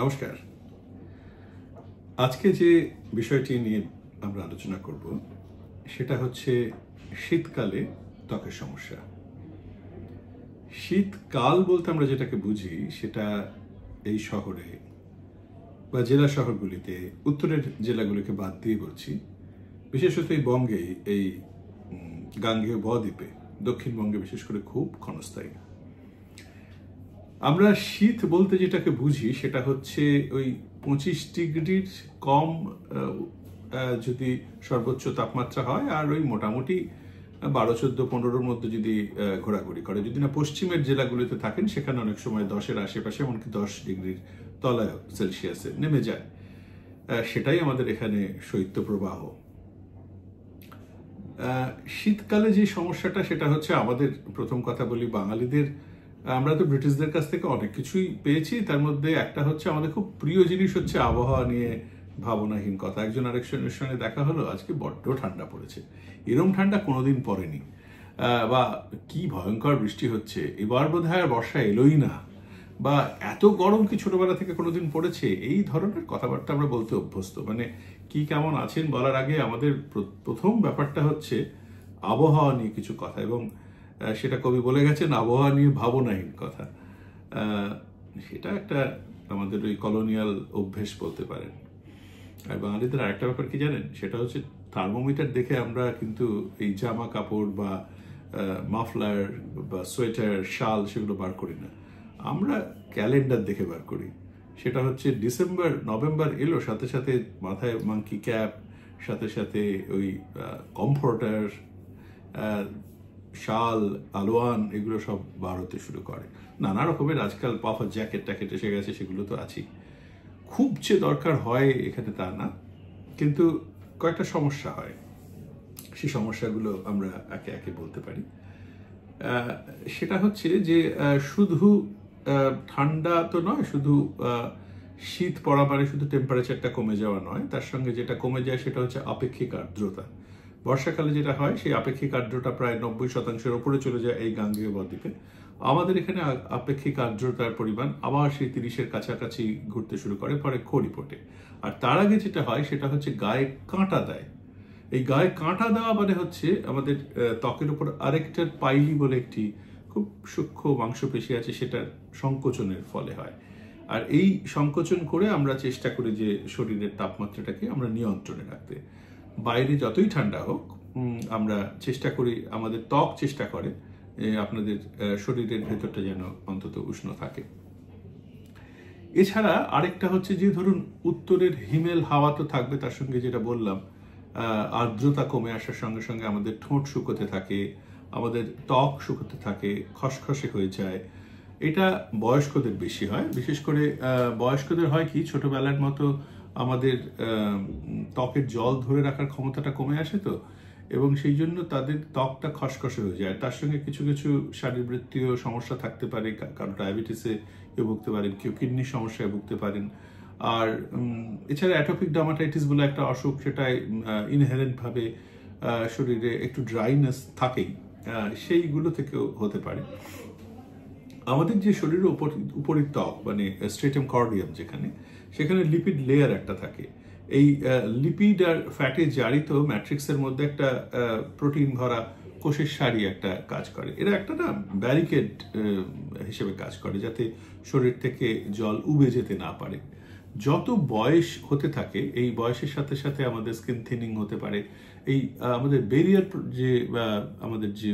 নমস্কার। আজকে যে বিষয়টি নিয়ে আমরা আলোচনা করব সেটা হচ্ছে শীতকালে ত্বকের সমস্যা। শীতকাল বলতে আমরা যেটাকে বুঝি সেটা এই শহরে বা জেলা শহরগুলিতে, উত্তরের জেলাগুলিকে বাদ দিয়ে বলছি, বিশেষত এই বঙ্গে, এই গাঙ্গেয় বদ্বীপে, দক্ষিণবঙ্গে বিশেষ করে খুব ক্ষণস্থায়ী। আমরা শীত বলতে যেটাকে বুঝি সেটা হচ্ছে ওই 25 ডিগ্রির কম যদি সর্বোচ্চ তাপমাত্রা হয়, আর ওই মোটামুটি 12, 14, 15-র মধ্যে যদি ঘোরাঘুরি করে। যদি না পশ্চিমের জেলাগুলিতে থাকেন সেখানে অনেক সময় 10-এর আশেপাশে, এমনকি 10 ডিগ্রির তলায় সেলসিয়াসে নেমে যায়। সেটাই আমাদের এখানে শৈত্যপ্রবাহ। শীতকালে যে সমস্যাটা সেটা হচ্ছে, আমাদের প্রথম কথা বলি বাঙালিদের, আমরা তো ব্রিটিশদের কাছ থেকে অনেক কিছুই পেয়েছি। তার মধ্যে একটা হচ্ছে, আমাদের খুব প্রিয় জিনিস হচ্ছে আবহাওয়া নিয়ে ভাবনাহীন কথা। একজন আরেকজনের সঙ্গে দেখা হলো, আজকে বড্ড ঠান্ডা পড়েছে, এরম ঠান্ডা কোনোদিন পড়েনি, বা কি ভয়ঙ্কর বৃষ্টি হচ্ছে, এবার বোধহয় আর বর্ষা এলোই না, বা এত গরম কি ছোটবেলা থেকে কোনোদিন পড়েছে। এই ধরনের কথাবার্তা আমরা বলতে অভ্যস্ত। মানে কি কেমন আছেন বলার আগে আমাদের প্রথম ব্যাপারটা হচ্ছে আবহাওয়া নিয়ে কিছু কথা, এবং সেটা কবি বলে গেছেন, আবহাওয়া নিয়ে ভাবনাহীন কথা। সেটা একটা আমাদের ওই কলোনিয়াল অভ্যেস বলতে পারেন। আর বাঙালিদের আরেকটা ব্যাপার কি জানেন, সেটা হচ্ছে থার্মোমিটার দেখে আমরা কিন্তু এই জামা কাপড় বা মাফলার বা সোয়েটার, শাল সেগুলো বার করি না, আমরা ক্যালেন্ডার দেখে বার করি। সেটা হচ্ছে ডিসেম্বর, নভেম্বর এলো, সাথে সাথে মাথায় মাঙ্কি ক্যাপ, সাথে সাথে ওই কমফোর্টার, শাল, আলোয়ান, এগুলো সব বার হতে শুরু করে। নানা রকমের আজকাল পাফার জ্যাকেট ট্যাকেট এসে গেছে, সেগুলো তো আছেই। খুব যে দরকার হয় এখানে তা না, কিন্তু কয়েকটা সমস্যা হয়। সেই সমস্যাগুলো আমরা একে একে বলতে পারি। সেটা হচ্ছে যে শুধু ঠান্ডা তো নয়, শুধু শীত পড়া মানে শুধু টেম্পারেচারটা কমে যাওয়া নয়, তার সঙ্গে যেটা কমে যায় সেটা হচ্ছে আপেক্ষিক আর্দ্রতা। বর্ষাকালে যেটা হয়, সেই আপেক্ষিক আর্দ্রতা প্রায় 90%-এর উপরে চলে যায় এই গাঙ্গেয় বদ্বীপে। আমাদের এখানে আপেক্ষিক আর্দ্রতার পরিমাণ আবার সেই 30-এর কাছাকাছি ঘুরতে শুরু করে, পরে খড়ি পড়ে। আর তার আগে যেটা হয় সেটা হচ্ছে গায়ে কাঁটা দেয়। এই গায়ে কাঁটা দেওয়া মানে হচ্ছে আমাদের ত্বকের উপর আরেকটার পাইলি বলে একটি খুব সূক্ষ্ম মাংসপেশি আছে, সেটা সংকোচনের ফলে হয়। আর এই সংকোচন করে আমরা চেষ্টা করি যে শরীরের তাপমাত্রাটাকে আমরা নিয়ন্ত্রণে রাখতে। বাইরে যতই ঠান্ডা হোক, আমরা চেষ্টা করি, আমাদের ত্বক চেষ্টা করে আপনাদের শরীরের ভেতরটা যেন অন্তত উষ্ণ থাকে। এছাড়া আরেকটা হচ্ছে যে, ধরুন উত্তরের হিমেল হাওয়া তো থাকবে, তার সঙ্গে যেটা বললাম আর্দ্রতা কমে আসার সঙ্গে সঙ্গে আমাদের ঠোঁট শুকোতে থাকে, আমাদের ত্বক শুকোতে থাকে, খসখসে হয়ে যায়। এটা বয়স্কদের বেশি হয়। বিশেষ করে বয়স্কদের হয় কি, ছোটবেলার মতো আমাদের ত্বকের জল ধরে রাখার ক্ষমতাটা কমে আসে তো, এবং সেই জন্য তাদের ত্বকটা খসখসে হয়ে যায়। তার সঙ্গে কিছু কিছু শারীরবৃত্তীয় সমস্যা থাকতে পারে, কারণ ডায়াবেটিসে কেউ ভুগতে পারেন, কেউ কিডনির সমস্যায় ভুগতে পারেন। আর এছাড়া অ্যাটোপিক ডার্মাটাইটিস বলে একটা অসুখ, সেটাই ইনহেরেন্ট ভাবে শরীরে একটু ড্রাইনেস থাকেই, সেইগুলো থেকেও হতে পারে। আমাদের যে শরীরের উপরের ত্বক, মানে স্ট্রেটাম কর্ডিয়াম যেখানে, সেখানে লিপিড লেয়ার একটা থাকে। এই লিপিড আর ফ্যাটে জারিত ম্যাট্রিক্সের মধ্যে একটা প্রোটিন ভরা কোষের সারি একটা কাজ করে। এরা একটা না ব্যারিকেড হিসেবে কাজ করে, যাতে শরীর থেকে জল উবে যেতে না পারে। যত বয়স হতে থাকে, এই বয়সের সাথে সাথে আমাদের স্কিন থিনিং হতে পারে। এই আমাদের বেরিয়ার যে আমাদের যে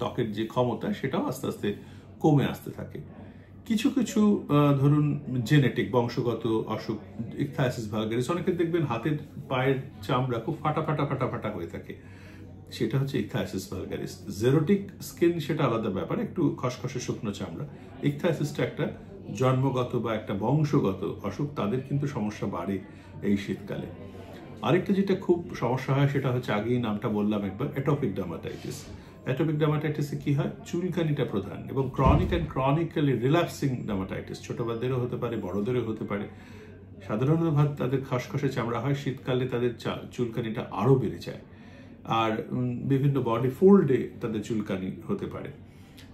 ত্বকের যে ক্ষমতা, সেটাও আস্তে আস্তে কমে আসতে থাকে। কিছু কিছু ধরুন জেনেটিক বংশগত অসুখ, ইকথায়াসিস ভালগারিস, অনেকে দেখবেন হাতের পায়ের চামড়া খুব ফাটা ফাটা ফাটা ফাটা হয়ে থাকে, সেটা হচ্ছে ইকথায়াসিস ভালগারিস। জেরোটিক স্কিন সেটা আলাদা ব্যাপার, একটু খসখসে শুকনো চামড়া। ইকথায়াসিসটা একটা জন্মগত বা একটা বংশগত অসুখ, তাদের কিন্তু সমস্যা বাড়ে এই শীতকালে। আরেকটা যেটা খুব সমস্যা হয় সেটা হচ্ছে, আগেই নামটা বললাম একবার, অ্যাটোপিক ডার্মাটাইটিস। অ্যাটোপিক ডার্মাটাইটিসে কি হয়, চুলকানিটা প্রধান, এবং chronic and chronically relapsing dermatitis ছোটবাদেরও হতে পারে, বড়দেরও হতে পারে। সাধারণত তাদের খসখসে চামড়া হয়, শীতকালে তাদের চুলকানিটা আরো বেড়ে যায়, আর বিভিন্ন বডি ফোল্ডে তাদের চুলকানি হতে পারে।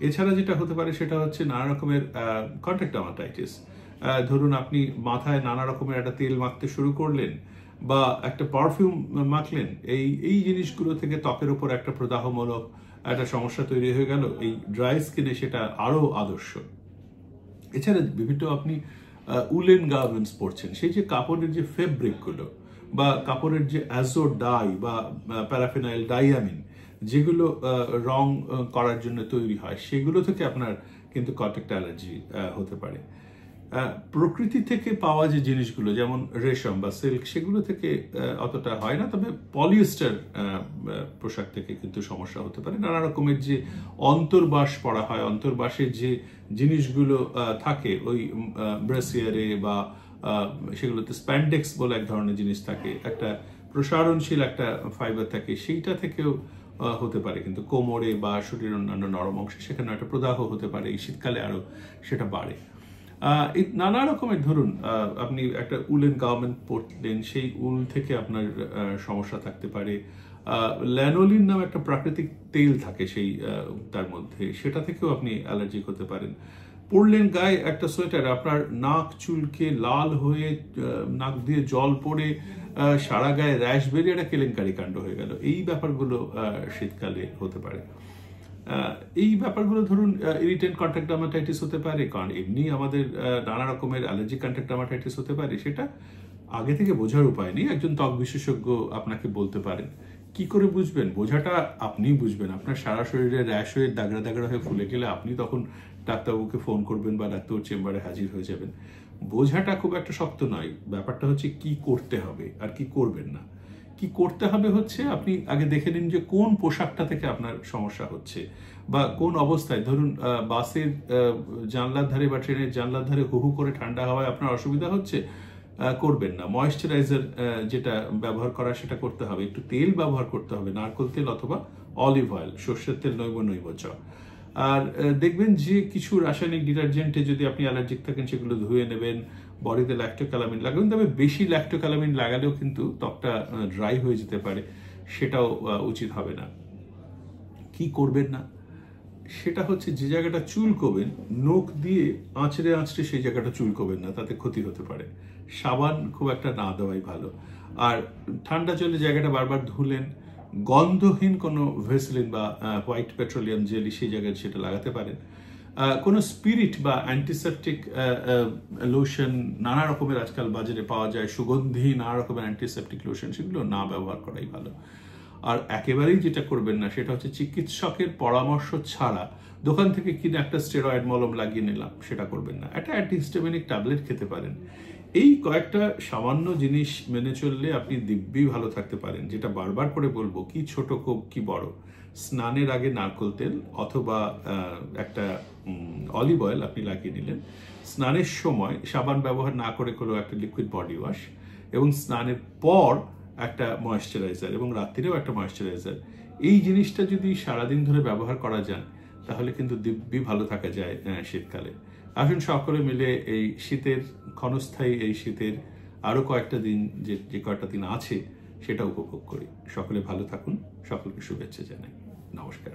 এছাড়া যেটা হতে পারে সেটা হচ্ছে নানা রকমের কন্ট্যাক্ট ডার্মাটাইটিস। ধরুন আপনি মাথায় নানা রকমের একটা তেল মাখতে শুরু করলেন বা একটা পারফিউম মাখলেন, এই জিনিসগুলো থেকে ত্বকের উপর একটা প্রদাহমূলক একটা সমস্যা তৈরি হয়ে গেল। এই ড্রাই স্কিনে সেটা আরো আদর্শ। এছাড়া বিভিন্ন আপনি উলেন গার্মেন্টস পরছেন, সেই যে কাপড়ের যে ফেব্রিক গুলো বা কাপড়ের যে অ্যাজো ডাই বা প্যারাফিনাইল ডাইয়ামিন যেগুলো রং করার জন্য তৈরি হয়, সেগুলো থেকে আপনার কিন্তু কন্টাক্ট অ্যালার্জি হতে পারে। প্রকৃতি থেকে পাওয়া যে জিনিসগুলো যেমন রেশম বা সিল্ক, সেগুলো থেকে অতটা হয় না, তবে পলিয়েস্টার পোশাক থেকে কিন্তু সমস্যা হতে পারে। নানা রকমের যে অন্তর্বাস পরা হয়, অন্তর্বাসের যে জিনিসগুলো থাকে ওই ব্রেসিয়ারে বা সেগুলোতে স্প্যান্ডেক্স বলে এক ধরনের জিনিস থাকে, একটা প্রসারণশীল একটা ফাইবার থাকে, সেইটা থেকেও হতে পারে কিন্তু কোমরে বা শরীরের অন্যান্য নরম অংশে সেখানে একটা প্রদাহ হতে পারে। এই শীতকালে আরো সেটা বাড়ে। নানা রকমের ধরুন আপনি একটা উলেন গার্মেন্ট পরলেন, সেই উল থেকে আপনার সমস্যা থাকতে পারে। ল্যানোলিন নামে একটা প্রাকৃতিক তেল থাকে সেই তার মধ্যে, সেটা থেকেও আপনি অ্যালার্জিক হতে পারেন। পরলেন গায়ে একটা সোয়েটার, আপনার নাক চুলকে লাল হয়ে নাক দিয়ে জল পড়ে সারা গায়ে র্যাশ বেরিয়ে একটা কেলেঙ্কারি কাণ্ড হয়ে গেল। এই ব্যাপারগুলো শীতকালে হতে পারে। এই ব্যাপারগুলো ধরুন ইরিটেন্ট কন্টাক্ট ডার্মাটাইটিস হতে পারে, কারণ এমনি আমাদের নানা রকমের অ্যালার্জিক কন্টাক্ট ডার্মাটাইটিস হতে পারে। সেটা আগে থেকে বোঝার উপায় নেই, একজন ত্বক বিশেষজ্ঞ আপনাকে বলতে পারেন। কি করে বুঝবেন? বোঝাটা আপনিই বুঝবেন। আপনার সারা শরীরে র্যাশ হয়ে দাগড়া দাগড়া হয়ে ফুলে গেলে আপনি তখন ডাক্তারবাবুকে ফোন করবেন বা ডাক্তার চেম্বারে হাজির হয়ে যাবেন। বোঝাটা খুব একটা শক্ত নয়, ব্যাপারটা হচ্ছে কি করতে হবে আর কি করবেন না। কি করতে হবে হচ্ছে আপনি আগে দেখে নিন যে কোন পোশাকটা থেকে আপনার সমস্যা হচ্ছে বা কোন অবস্থায়। ধরুন বাসের জানলার ধারে বা ট্রেনের জানলার ধারে হু হু করে ঠান্ডা হাওয়ায় আপনার অসুবিধা হচ্ছে, করবেন না। ময়েশ্চারাইজার যেটা ব্যবহার করা সেটা করতে হবে। একটু তেল ব্যবহার করতে হবে, নারকেল তেল অথবা অলিভ অয়েল, সর্ষের তেল নৈব চ। আর দেখবেন যে কিছু রাসায়নিক ডিটারজেন্টে যদি আপনি অ্যালার্জিক থাকেন সেগুলো ধুয়ে নেবেন, বডিতে ল্যাক্টোক্যালামিন লাগাবেন। তবে বেশি ল্যাক্টোক্যালামিন লাগালেও কিন্তু ত্বকটা ড্রাই হয়ে যেতে পারে, সেটাও উচিত হবে না। কি করবেন না সেটা হচ্ছে যে জায়গাটা চুলকোবেন, নখ দিয়ে আঁচড়ে আঁচড়ে সেই জায়গাটা চুলকোবেন না, তাতে ক্ষতি হতে পারে। সাবান খুব একটা না দেওয়াই ভালো। আর ঠান্ডা জলে জায়গাটা বারবার ধুলেন, গন্ধহীন কোনো ভেসলিন বা হোয়াইট পেট্রোলিয়াম জেলি সেই জায়গায় সেটা লাগাতে পারেন। কোনো স্পিরিট বা অ্যান্টিসেপটিক লোশন নানা রকমের আজকাল বাজারে পাওয়া যায়, সুগন্ধি নানা রকমের অ্যান্টিসেপটিক লোশন, সেগুলো না ব্যবহার করাই ভালো। আর একেবারেই যেটা করবেন না সেটা হচ্ছে চিকিৎসকের পরামর্শ ছাড়া দোকান থেকে কিনে একটা স্টেরয়েড মলম লাগিয়ে নিলাম, সেটা করবেন না। একটা অ্যান্টিহিস্টামিনিক ট্যাবলেট খেতে পারেন। এই কয়েকটা সামান্য জিনিস মেনে চললে আপনি দিব্যি ভালো থাকতে পারেন। যেটা বারবার করে বলবো, কি ছোট কি বড়, স্নানের আগে নারকেল তেল অথবা একটা অলিভ অয়েল আপনি লাগিয়ে নিলেন, স্নানের সময় সাবান ব্যবহার না করে কোনো একটা লিকুইড বডি ওয়াশ, এবং স্নানের পর একটা ময়েশ্চারাইজার এবং রাত্রিরেও একটা ময়েশ্চারাইজার। এই জিনিসটা যদি সারাদিন ধরে ব্যবহার করা যায় তাহলে কিন্তু দিব্যি ভালো থাকা যায় শীতকালে। আসুন সকলে মিলে এই শীতের ক্ষণস্থায়ী এই শীতের আরো কয়েকটা দিন যে কয়েকটা দিন আছে সেটা উপভোগ করি। সকলে ভালো থাকুন, সকলকে শুভেচ্ছা জানাই। নমস্কার।